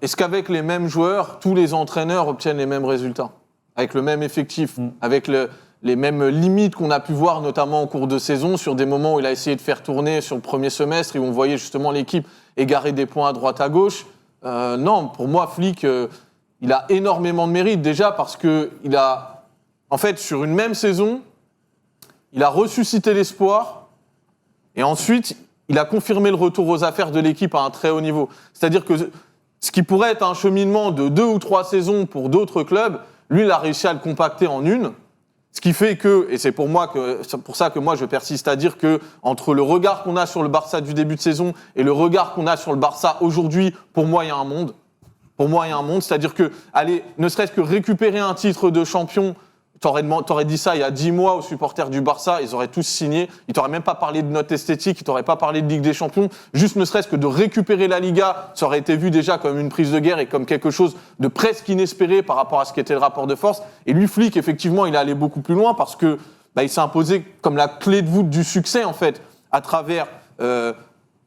est-ce qu'avec les mêmes joueurs, tous les entraîneurs obtiennent les mêmes résultats ? Avec le même effectif, avec les mêmes limites qu'on a pu voir notamment en cours de saison, sur des moments où il a essayé de faire tourner sur le premier semestre et où on voyait justement l'équipe égarer des points à droite à gauche. Non, pour moi, Flick, il a énormément de mérite déjà parce qu'il a, en fait, sur une même saison, il a ressuscité l'espoir et ensuite, il a confirmé le retour aux affaires de l'équipe à un très haut niveau. C'est-à-dire que ce qui pourrait être un cheminement de 2 ou 3 saisons pour d'autres clubs, lui, il a réussi à le compacter en une. Ce qui fait que, et c'est pour ça que moi je persiste à dire que entre le regard qu'on a sur le Barça du début de saison et le regard qu'on a sur le Barça aujourd'hui, pour moi il y a un monde. Pour moi il y a un monde, c'est-à-dire que, allez, ne serait-ce que récupérer un titre de champion, t'aurais dit ça il y a 10 mois aux supporters du Barça, ils auraient tous signé, ils t'auraient même pas parlé de note esthétique, ils t'auraient pas parlé de Ligue des Champions, juste ne serait-ce que de récupérer la Liga, ça aurait été vu déjà comme une prise de guerre et comme quelque chose de presque inespéré par rapport à ce qu'était le rapport de force. Et lui, Flick, effectivement, il est allé beaucoup plus loin parce que il s'est imposé comme la clé de voûte du succès, en fait, à travers...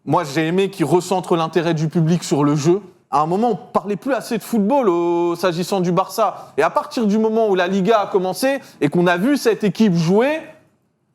moi, j'ai aimé qu'il recentre l'intérêt du public sur le jeu. À un moment, on ne parlait plus assez de football s'agissant du Barça. Et à partir du moment où la Liga a commencé et qu'on a vu cette équipe jouer,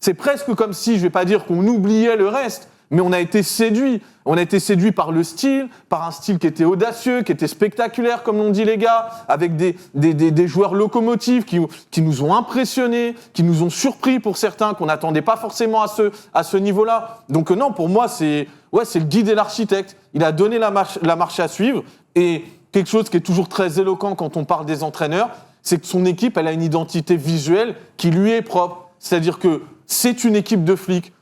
c'est presque comme si, je ne vais pas dire qu'on oubliait le reste, mais on a été séduit. On a été séduit par le style, par un style qui était audacieux, qui était spectaculaire, comme l'ont dit les gars, avec des joueurs locomotives qui nous ont impressionnés, qui nous ont surpris pour certains, qu'on n'attendait pas forcément à ce niveau-là. Donc non, pour moi, c'est le guide et l'architecte. Il a donné la marche à suivre. Et quelque chose qui est toujours très éloquent quand on parle des entraîneurs, c'est que son équipe, elle a une identité visuelle qui lui est propre. C'est-à-dire que c'est une équipe de flics.